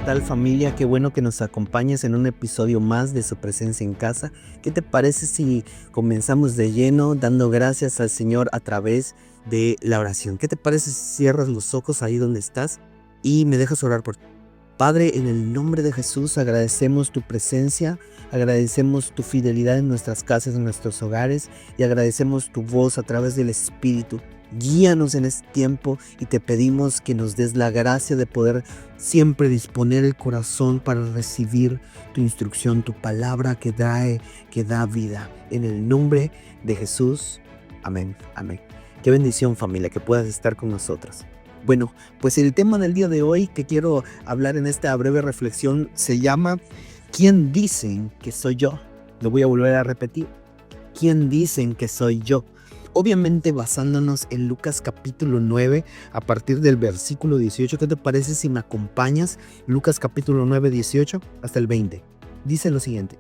tal familia? Qué bueno que nos acompañes en un episodio más de Su Presencia en Casa. ¿Qué te parece si comenzamos de lleno dando gracias al Señor a través de la oración? ¿Qué te parece si cierras los ojos ahí donde estás y me dejas orar por ti? Padre, en el nombre de Jesús agradecemos tu presencia, agradecemos tu fidelidad en nuestras casas, en nuestros hogares y agradecemos tu voz a través del Espíritu. Guíanos en este tiempo y te pedimos que nos des la gracia de poder siempre disponer el corazón para recibir tu instrucción, tu palabra que da vida. En el nombre de Jesús, amén, amén. Qué bendición, familia, que puedas estar con nosotros. Bueno, pues el tema del día de hoy que quiero hablar en esta breve reflexión se llama ¿Quién dicen que soy yo? Lo voy a volver a repetir. ¿Quién dicen que soy yo? Obviamente basándonos en Lucas capítulo 9 a partir del versículo 18. ¿Qué te parece si me acompañas? Lucas capítulo 9, 18 hasta el 20. Dice lo siguiente.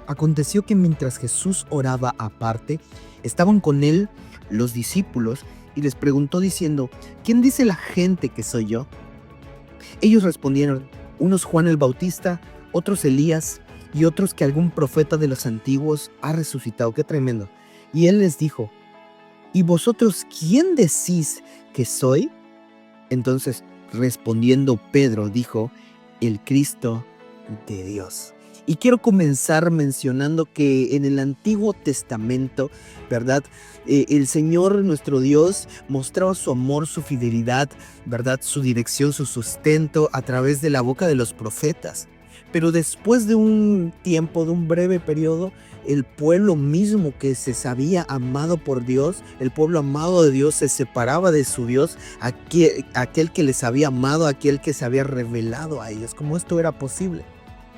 Aconteció que mientras Jesús oraba aparte, estaban con él los discípulos y les preguntó diciendo, ¿quién dice la gente que soy yo? Ellos respondieron, unos Juan el Bautista, otros Elías y otros que algún profeta de los antiguos ha resucitado. ¡Qué tremendo! Y él les dijo, ¿y vosotros quién decís que soy? Entonces, respondiendo Pedro, dijo, el Cristo de Dios. Y quiero comenzar mencionando que en el Antiguo Testamento, ¿verdad? El Señor, nuestro Dios, mostraba su amor, su fidelidad, ¿verdad? Su dirección, su sustento a través de la boca de los profetas. Pero después de un tiempo, de un breve periodo, el pueblo mismo que se sabía amado por Dios, el pueblo amado de Dios se separaba de su Dios, aquel que les había amado, aquel que se había revelado a ellos. ¿Cómo esto era posible?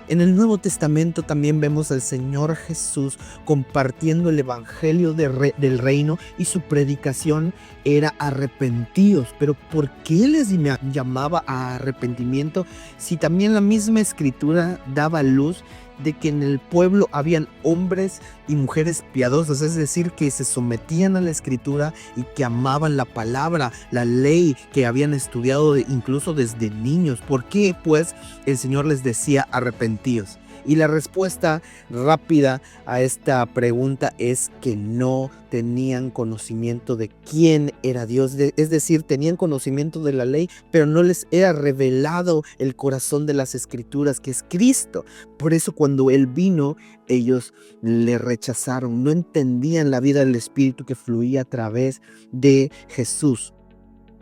En el Nuevo Testamento también vemos al Señor Jesús compartiendo el evangelio del reino y su predicación era arrepentidos. Pero ¿por qué les llamaba a arrepentimiento si también la misma escritura daba luz de que en el pueblo habían hombres y mujeres piadosos, es decir, que se sometían a la escritura y que amaban la palabra, la ley que habían estudiado incluso desde niños? ¿Por qué pues el Señor les decía arrepentíos? Y la respuesta rápida a esta pregunta es que no tenían conocimiento de quién era Dios, es decir, tenían conocimiento de la ley, pero no les era revelado el corazón de las escrituras, que es Cristo. Por eso cuando Él vino, ellos le rechazaron, no entendían la vida del Espíritu que fluía a través de Jesús.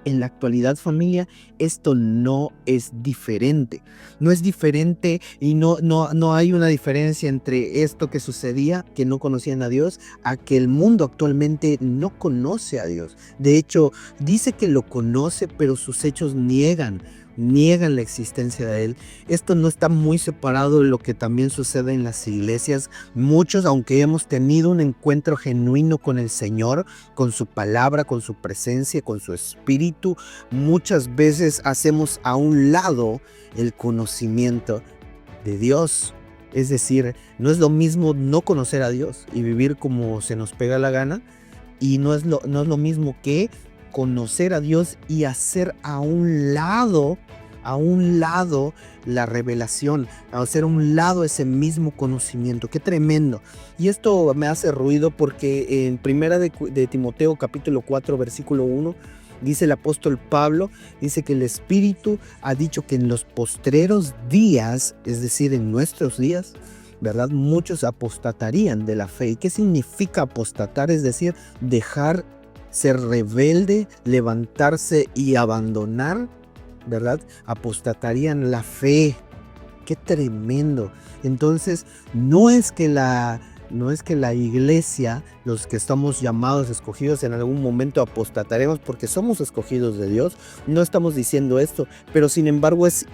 En la actualidad, familia, esto no es diferente. No es diferente y no hay una diferencia entre esto que sucedía, que no conocían a Dios, a que el mundo actualmente no conoce a Dios. De hecho, dice que lo conoce, pero sus hechos niegan la existencia de Él. Esto no está muy separado de lo que también sucede en las iglesias. Muchos, aunque hemos tenido un encuentro genuino con el Señor, con su palabra, con su presencia, con su espíritu, muchas veces hacemos a un lado el conocimiento de Dios. Es decir, no es lo mismo no conocer a Dios y vivir como se nos pega la gana, y no es lo mismo que conocer a Dios y hacer a un lado la revelación, hacer a un lado ese mismo conocimiento. ¡Qué tremendo! Y esto me hace ruido porque en primera de Timoteo capítulo 4 versículo 1 dice el apóstol Pablo, dice que el Espíritu ha dicho que en los postreros días, es decir, en nuestros días, ¿verdad? Muchos apostatarían de la fe. ¿Y qué significa apostatar? Es decir, dejar, ser rebelde, levantarse y abandonar, ¿verdad? Apostatarían la fe. ¡Qué tremendo! Entonces, no es que la iglesia, los que estamos llamados, escogidos, en algún momento apostataremos porque somos escogidos de Dios. No estamos diciendo esto, pero sin embargo es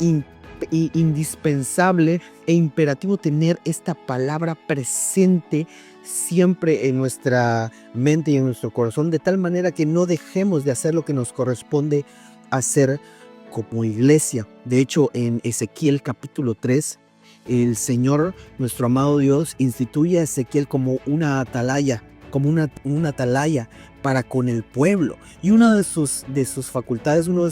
indispensable e imperativo tener esta palabra presente siempre en nuestra mente y en nuestro corazón, de tal manera que no dejemos de hacer lo que nos corresponde hacer como iglesia. De hecho, en Ezequiel capítulo 3, el Señor, nuestro amado Dios, instituye a Ezequiel como una atalaya, para con el pueblo. Y una de sus facultades, una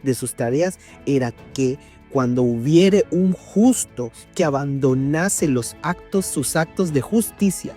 de sus tareas era que cuando hubiere un justo que abandonase sus actos de justicia,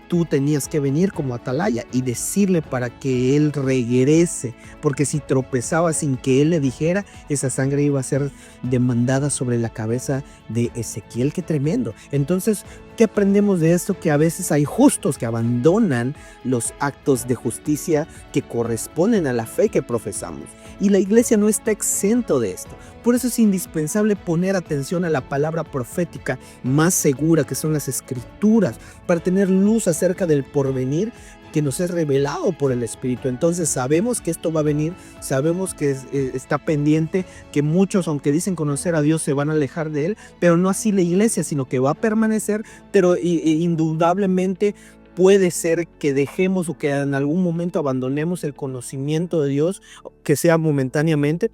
tú tenías que venir como atalaya y decirle para que él regrese, porque si tropezaba sin que él le dijera, esa sangre iba a ser demandada sobre la cabeza de Ezequiel. ¡Qué tremendo! Entonces, ¿qué aprendemos de esto? Que a veces hay justos que abandonan los actos de justicia que corresponden a la fe que profesamos. Y la iglesia no está exento de esto. Por eso es indispensable poner atención a la palabra profética más segura, que son las escrituras, para tener luz acerca del porvenir que nos es revelado por el Espíritu. Entonces sabemos que esto va a venir, sabemos que está pendiente, que muchos, aunque dicen conocer a Dios, se van a alejar de Él, pero no así la iglesia, sino que va a permanecer, pero indudablemente puede ser que dejemos o que en algún momento abandonemos el conocimiento de Dios, que sea momentáneamente,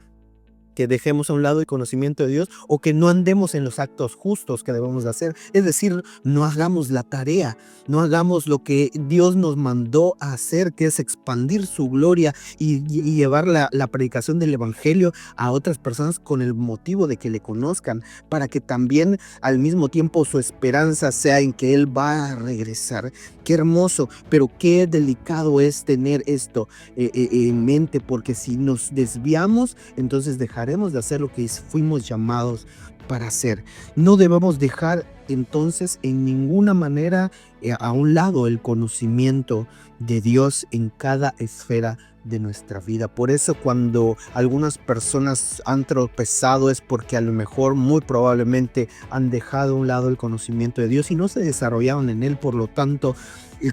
que dejemos a un lado el conocimiento de Dios o que no andemos en los actos justos que debemos de hacer. Es decir, no hagamos la tarea, no hagamos lo que Dios nos mandó a hacer, que es expandir su gloria y llevar la predicación del evangelio a otras personas con el motivo de que le conozcan, para que también al mismo tiempo su esperanza sea en que Él va a regresar. Qué hermoso, pero qué delicado es tener esto en mente, porque si nos desviamos, entonces dejaremos de hacer lo que fuimos llamados para hacer. No debemos dejar entonces en ninguna manera a un lado el conocimiento de Dios en cada esfera de nuestra vida. Por eso cuando algunas personas han tropezado es porque a lo mejor muy probablemente han dejado a un lado el conocimiento de Dios y no se desarrollaron en él. Por lo tanto,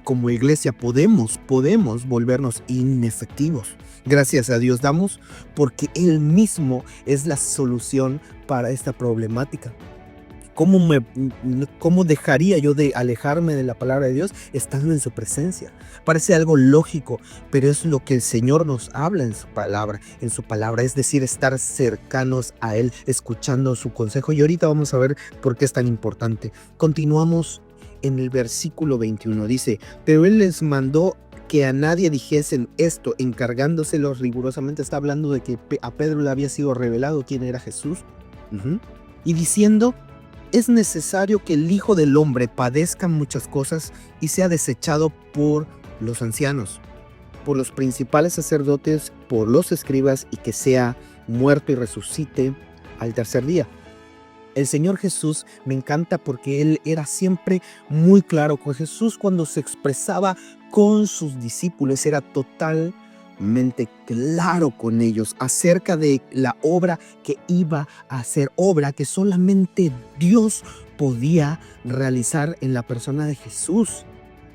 como iglesia podemos volvernos inefectivos. Gracias a Dios damos, porque Él mismo es la solución para esta problemática. ¿Cómo dejaría yo de alejarme de la palabra de Dios estando en su presencia? Parece algo lógico, pero es lo que el Señor nos habla en su palabra, es decir, estar cercanos a Él, escuchando su consejo. Y ahorita vamos a ver por qué es tan importante. Continuamos en el versículo 21, dice: pero Él les mandó que a nadie dijesen esto, encargándoselos rigurosamente. Está hablando de que a Pedro le había sido revelado quién era Jesús. Y diciendo: es necesario que el Hijo del Hombre padezca muchas cosas y sea desechado por los ancianos, por los principales sacerdotes, por los escribas, y que sea muerto y resucite al tercer día. El Señor Jesús me encanta porque Él era siempre muy claro. Con Jesús, cuando se expresaba con sus discípulos, era totalmente claro con ellos acerca de la obra que iba a hacer, obra que solamente Dios podía realizar en la persona de Jesús.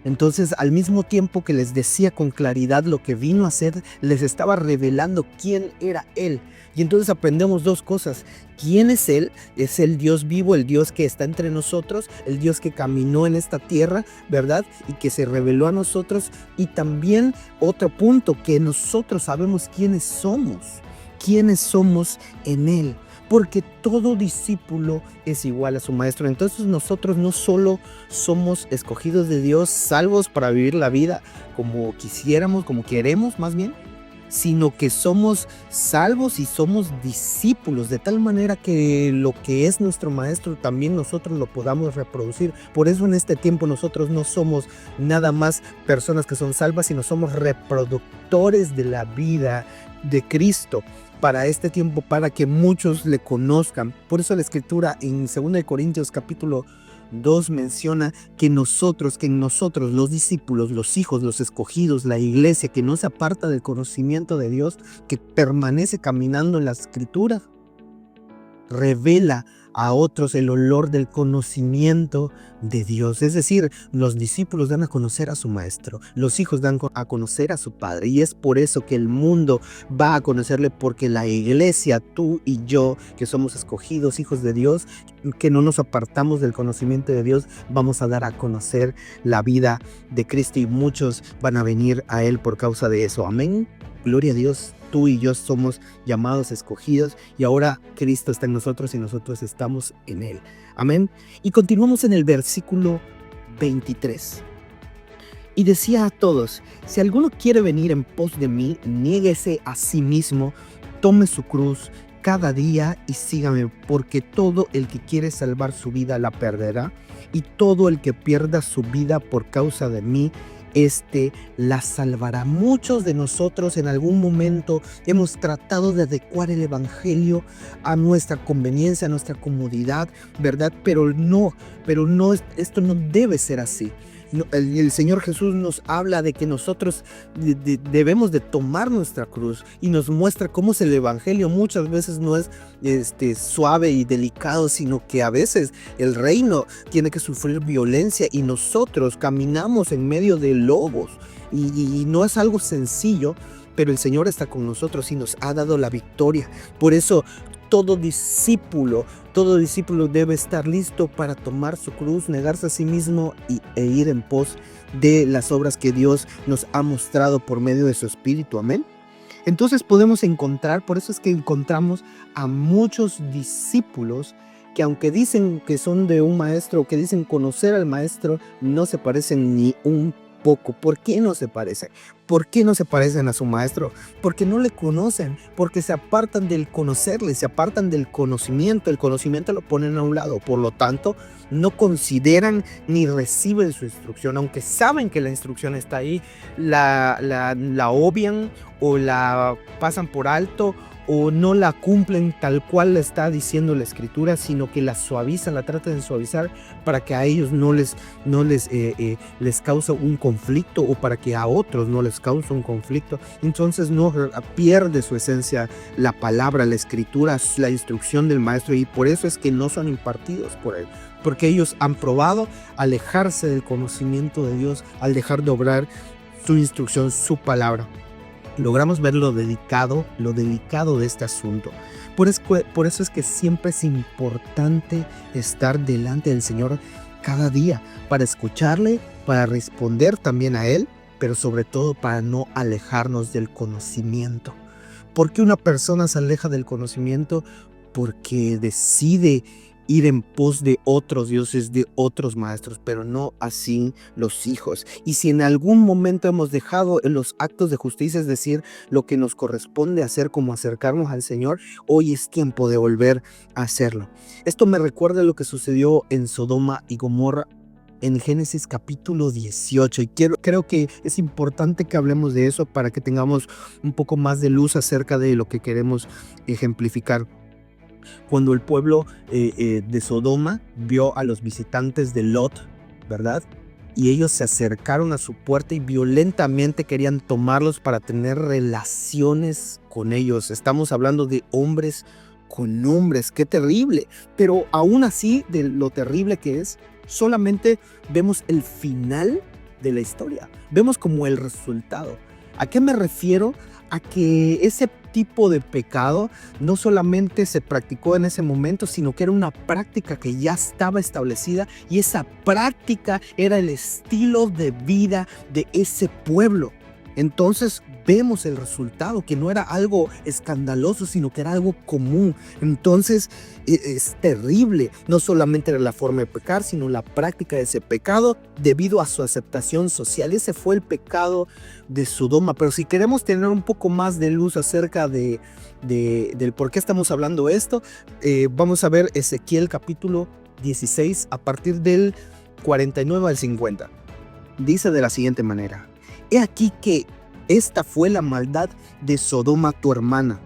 Entonces, al mismo tiempo que les decía con claridad lo que vino a hacer, les estaba revelando quién era Él. Y entonces aprendemos dos cosas. ¿Quién es Él? Es el Dios vivo, el Dios que está entre nosotros, el Dios que caminó en esta tierra, ¿verdad? Y que se reveló a nosotros. Y también otro punto, que nosotros sabemos quiénes somos en Él. Porque todo discípulo es igual a su maestro. Entonces nosotros no solo somos escogidos de Dios, salvos para vivir la vida como quisiéramos, como queremos más bien, sino que somos salvos y somos discípulos, de tal manera que lo que es nuestro maestro también nosotros lo podamos reproducir. Por eso en este tiempo nosotros no somos nada más personas que son salvas, sino somos reproductores de la vida de Cristo para este tiempo, para que muchos le conozcan. Por eso la escritura en 2 Corintios capítulo 2 menciona que en nosotros los discípulos, los hijos, los escogidos, la iglesia que no se aparta del conocimiento de Dios, que permanece caminando en la escritura, revela a otros el olor del conocimiento de Dios. Es decir, los discípulos dan a conocer a su maestro, los hijos dan a conocer a su padre, y es por eso que el mundo va a conocerle, porque la iglesia, tú y yo, que somos escogidos, hijos de Dios, que no nos apartamos del conocimiento de Dios, vamos a dar a conocer la vida de Cristo, y muchos van a venir a Él por causa de eso. Amén. Gloria a Dios. Tú y yo somos llamados, escogidos, y ahora Cristo está en nosotros y nosotros estamos en Él. Amén. Y continuamos en el versículo 23. Y decía a todos: si alguno quiere venir en pos de mí, niéguese a sí mismo, tome su cruz cada día y sígame, porque todo el que quiere salvar su vida la perderá, y todo el que pierda su vida por causa de mí, la salvará. Muchos de nosotros en algún momento hemos tratado de adecuar el evangelio a nuestra conveniencia, a nuestra comodidad, ¿verdad? Pero no, esto no debe ser así. No, el Señor Jesús nos habla de que nosotros debemos de tomar nuestra cruz, y nos muestra cómo es el evangelio. Muchas veces no es suave y delicado, sino que a veces el reino tiene que sufrir violencia, y nosotros caminamos en medio de lobos, y no es algo sencillo, pero el Señor está con nosotros y nos ha dado la victoria. Por eso todo discípulo debe estar listo para tomar su cruz, negarse a sí mismo e ir en pos de las obras que Dios nos ha mostrado por medio de su Espíritu. Amén. Entonces podemos encontrar, por eso es que encontramos a muchos discípulos que, aunque dicen que son de un maestro, que dicen conocer al maestro, no se parecen ni un poco. ¿Por qué no se parecen? ¿Por qué no se parecen a su maestro? Porque no le conocen, porque se apartan del conocerle, se apartan del conocimiento. El conocimiento lo ponen a un lado, por lo tanto no consideran ni reciben su instrucción. Aunque saben que la instrucción está ahí, la obvian o la pasan por alto, o no la cumplen tal cual la está diciendo la Escritura, sino que la suavizan, la tratan de suavizar para que a ellos no les causa un conflicto, o para que a otros no les causa un conflicto. Entonces no pierde su esencia la palabra, la Escritura, la instrucción del maestro, y por eso es que no son impartidos por él, porque ellos han probado alejarse del conocimiento de Dios al dejar de obrar su instrucción, su palabra. Logramos ver lo delicado de este asunto. Por eso es que siempre es importante estar delante del Señor cada día, para escucharle, para responder también a Él, pero sobre todo para no alejarnos del conocimiento. ¿Por qué una persona se aleja del conocimiento? Porque decide ir en pos de otros dioses, de otros maestros, pero no así los hijos. Y si en algún momento hemos dejado en los actos de justicia, es decir, lo que nos corresponde hacer, como acercarnos al Señor, hoy es tiempo de volver a hacerlo. Esto me recuerda lo que sucedió en Sodoma y Gomorra en Génesis capítulo 18, y creo que es importante que hablemos de eso para que tengamos un poco más de luz acerca de lo que queremos ejemplificar. Cuando el pueblo de Sodoma vio a los visitantes de Lot, ¿verdad? Y ellos se acercaron a su puerta y violentamente querían tomarlos para tener relaciones con ellos. Estamos hablando de hombres con hombres, qué terrible. Pero aún así, de lo terrible que es, solamente vemos el final de la historia. Vemos como el resultado. ¿A qué me refiero? A que ese tipo de pecado no solamente se practicó en ese momento, sino que era una práctica que ya estaba establecida, y esa práctica era el estilo de vida de ese pueblo. Entonces vemos el resultado, que no era algo escandaloso, sino que era algo común. Entonces es terrible. No solamente era la forma de pecar, sino la práctica de ese pecado debido a su aceptación social. Ese fue el pecado de Sodoma. Pero si queremos tener un poco más de luz acerca del por qué estamos hablando esto, vamos a ver Ezequiel capítulo 16 a partir del 49 al 50. Dice de la siguiente manera: He aquí que esta fue la maldad de Sodoma tu hermana,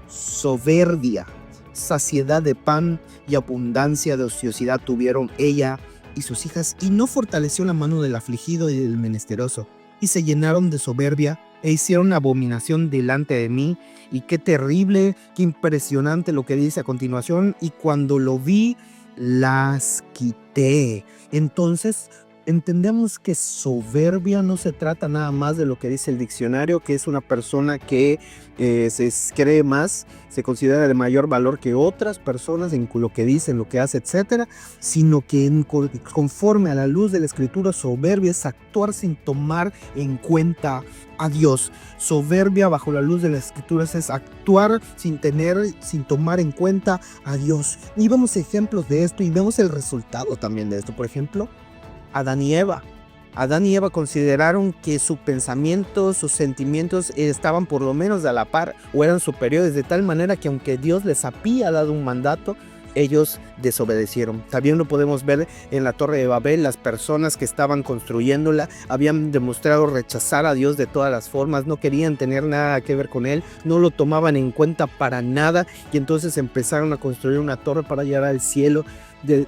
soberbia, saciedad de pan y abundancia de ociosidad tuvieron ella y sus hijas, y no fortaleció la mano del afligido y del menesteroso, y se llenaron de soberbia e hicieron abominación delante de mí. Y qué terrible, qué impresionante lo que dice a continuación: y cuando lo vi, las quité. Entonces entendemos que soberbia no se trata nada más de lo que dice el diccionario, que es una persona que se cree más, se considera de mayor valor que otras personas en lo que dice, en lo que hace, etcétera, sino que conforme a la luz de la Escritura, soberbia es actuar sin tomar en cuenta a Dios. Soberbia bajo la luz de las Escrituras es actuar sin tomar en cuenta a Dios. Y vemos ejemplos de esto y vemos el resultado también de esto. Por ejemplo, Adán y Eva. Adán y Eva consideraron que sus pensamientos, sus sentimientos estaban por lo menos a la par o eran superiores, de tal manera que aunque Dios les había dado un mandato, ellos desobedecieron. También lo podemos ver en la Torre de Babel. Las personas que estaban construyéndola habían demostrado rechazar a Dios de todas las formas, no querían tener nada que ver con él, no lo tomaban en cuenta para nada, y entonces empezaron a construir una torre para llegar al cielo,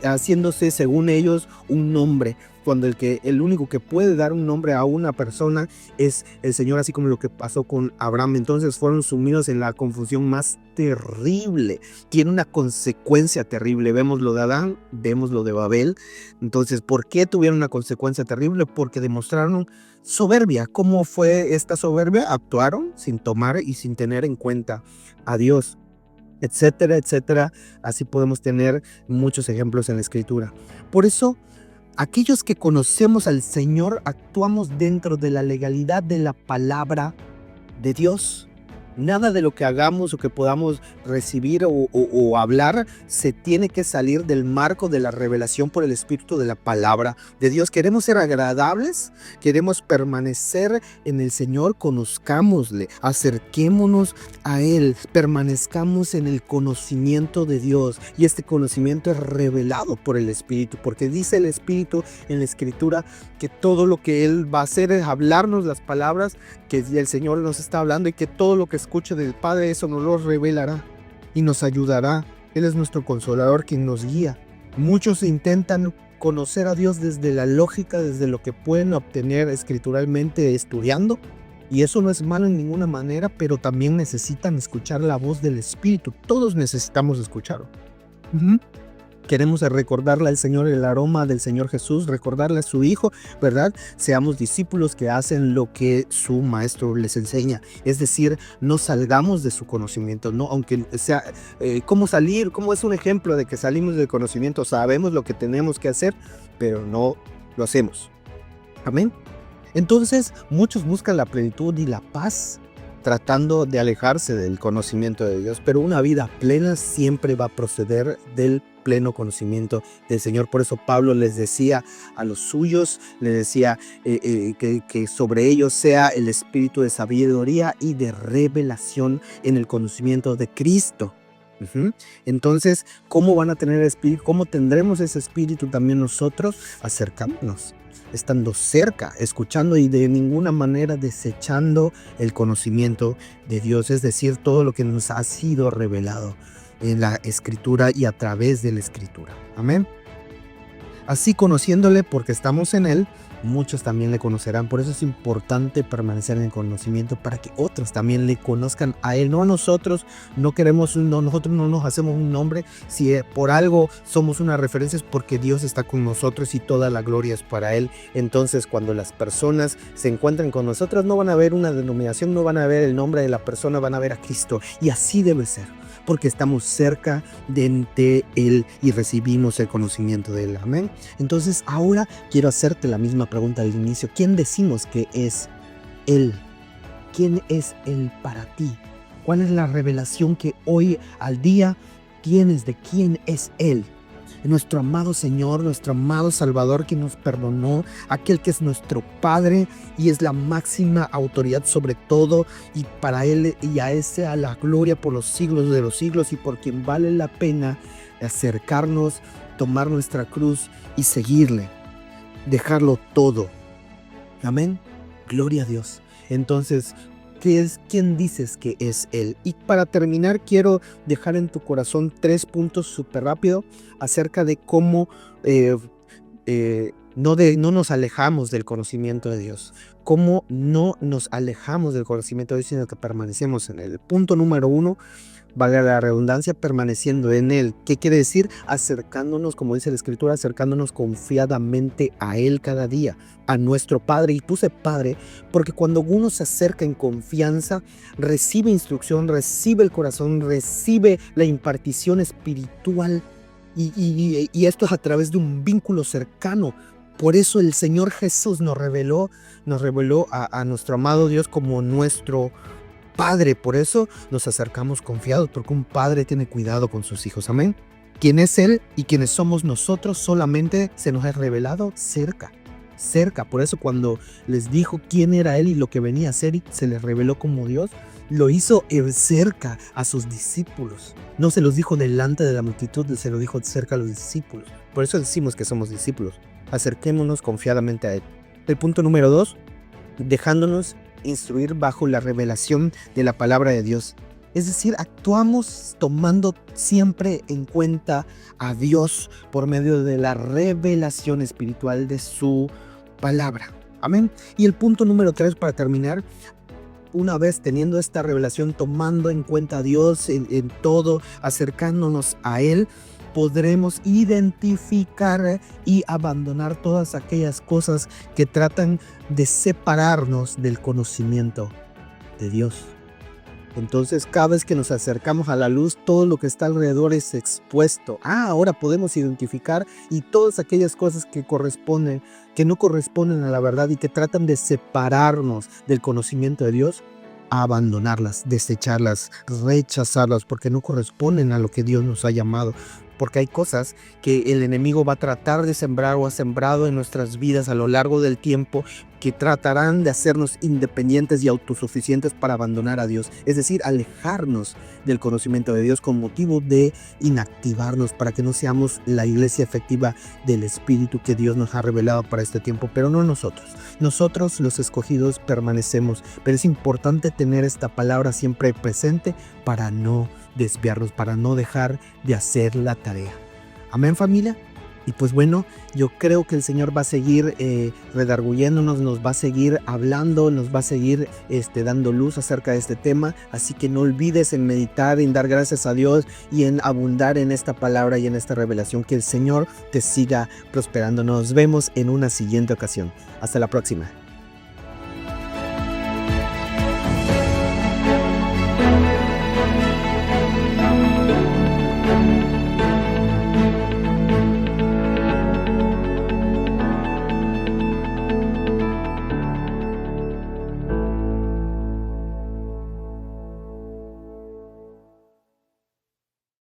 haciéndose según ellos un nombre, cuando el único que puede dar un nombre a una persona es el Señor, así como lo que pasó con Abraham. Entonces fueron sumidos en la confusión más terrible. Tiene una consecuencia terrible. Vemos lo de Adán, vemos lo de Babel. Entonces, ¿por qué tuvieron una consecuencia terrible? Porque demostraron soberbia. ¿Cómo fue esta soberbia? Actuaron sin tomar y sin tener en cuenta a Dios, etcétera, etcétera. Así podemos tener muchos ejemplos en la Escritura. Por eso, aquellos que conocemos al Señor actuamos dentro de la legalidad de la palabra de Dios. Nada de lo que hagamos o que podamos recibir o hablar se tiene que salir del marco de la revelación por el Espíritu de la palabra de Dios. Queremos ser agradables, queremos permanecer en el Señor, conozcámosle, acerquémonos a Él, permanezcamos en el conocimiento de Dios. Y este conocimiento es revelado por el Espíritu, porque dice el Espíritu en la Escritura que todo lo que Él va a hacer es hablarnos las palabras que el Señor nos está hablando, y que todo lo que escuche del Padre, eso nos lo revelará y nos ayudará. Él es nuestro consolador, quien nos guía. Muchos intentan conocer a Dios desde la lógica, desde lo que pueden obtener escrituralmente estudiando, y eso no es malo en ninguna manera, pero también necesitan escuchar la voz del Espíritu. Todos necesitamos escucharlo. Queremos recordarle al Señor el aroma del Señor Jesús, recordarle a su Hijo, ¿verdad? Seamos discípulos que hacen lo que su Maestro les enseña. Es decir, no salgamos de su conocimiento, ¿no? Aunque sea, ¿cómo salir? ¿Cómo es un ejemplo de que salimos del conocimiento? Sabemos lo que tenemos que hacer, pero no lo hacemos. Amén. Entonces, muchos buscan la plenitud y la paz tratando de alejarse del conocimiento de Dios, pero una vida plena siempre va a proceder del pleno conocimiento del Señor. Por eso Pablo les decía a los suyos, les decía que sobre ellos sea el espíritu de sabiduría y de revelación en el conocimiento de Cristo. Entonces, ¿cómo van a tener el espíritu? ¿Cómo tendremos ese espíritu también nosotros? Acercándonos, estando cerca, escuchando y de ninguna manera desechando el conocimiento de Dios, es decir, todo lo que nos ha sido revelado en la Escritura y a través de la Escritura. Amén. Así, conociéndole porque estamos en Él, muchos también le conocerán. Por eso es importante permanecer en el conocimiento, para que otros también le conozcan a Él, no a nosotros. Nosotros no nos hacemos un nombre. Si por algo somos una referencia, es porque Dios está con nosotros y toda la gloria es para Él. Entonces, cuando las personas se encuentran con nosotros, no van a ver una denominación, no van a ver el nombre de la persona, van a ver a Cristo. Y así debe ser, porque estamos cerca de Él y recibimos el conocimiento de Él. Amén. Entonces, ahora quiero hacerte la misma pregunta al inicio. ¿Quién decimos que es Él? ¿Quién es Él para ti? ¿Cuál es la revelación que hoy al día tienes de quién es Él? Nuestro amado Señor, nuestro amado Salvador, que nos perdonó, aquel que es nuestro Padre y es la máxima autoridad sobre todo, y para Él y a Él sea la gloria por los siglos de los siglos, y por quien vale la pena acercarnos, tomar nuestra cruz y seguirle, dejarlo todo. Amén. Gloria a Dios. Entonces, ¿quién dices que es Él? Y para terminar, quiero dejar en tu corazón 3 puntos súper rápido acerca de cómo no nos alejamos del conocimiento de Dios. Cómo no nos alejamos del conocimiento de Dios, sino que permanecemos en Él. Punto número 1, valga la redundancia, permaneciendo en Él. ¿Qué quiere decir? Acercándonos, como dice la Escritura, acercándonos confiadamente a Él cada día, a nuestro Padre. Y puse Padre porque cuando uno se acerca en confianza, recibe instrucción, recibe el corazón, recibe la impartición espiritual, y esto es a través de un vínculo cercano. Por eso el Señor Jesús nos reveló a nuestro amado Dios como nuestro Padre. Por eso nos acercamos confiados, porque un padre tiene cuidado con sus hijos. Amén. ¿Quién es Él y quiénes somos nosotros? Solamente se nos ha revelado cerca. cerca. Por eso cuando les dijo quién era él y lo que venía a hacer y se les reveló como Dios, lo hizo cerca a sus discípulos. No se los dijo delante de la multitud, se lo dijo cerca a los discípulos. Por eso decimos que somos discípulos. Acerquémonos confiadamente a él. El punto número 2, dejándonos instruir bajo la revelación de la palabra de Dios. Es decir, actuamos tomando siempre en cuenta a Dios por medio de la revelación espiritual de su palabra. Amén. Y el punto número 3, para terminar, una vez teniendo esta revelación, tomando en cuenta a Dios en todo, acercándonos a Él, podremos identificar y abandonar todas aquellas cosas que tratan de separarnos del conocimiento de Dios. Entonces, cada vez que nos acercamos a la luz, todo lo que está alrededor es expuesto. Ahora podemos identificar y todas aquellas cosas que no corresponden a la verdad y que tratan de separarnos del conocimiento de Dios, a abandonarlas, desecharlas, rechazarlas, porque no corresponden a lo que Dios nos ha llamado. Porque hay cosas que el enemigo va a tratar de sembrar o ha sembrado en nuestras vidas a lo largo del tiempo, que tratarán de hacernos independientes y autosuficientes para abandonar a Dios. Es decir, alejarnos del conocimiento de Dios con motivo de inactivarnos para que no seamos la iglesia efectiva del Espíritu que Dios nos ha revelado para este tiempo, pero no nosotros. Nosotros, los escogidos, permanecemos, pero es importante tener esta palabra siempre presente para no desviarnos, para no dejar de hacer la tarea. Amén, familia. Y pues bueno, yo creo que el Señor va a seguir redarguyéndonos, nos va a seguir hablando, nos va a seguir dando luz acerca de este tema. Así que no olvides en meditar, en dar gracias a Dios y en abundar en esta palabra y en esta revelación. Que el Señor te siga prosperando. Nos vemos en una siguiente ocasión. Hasta la próxima.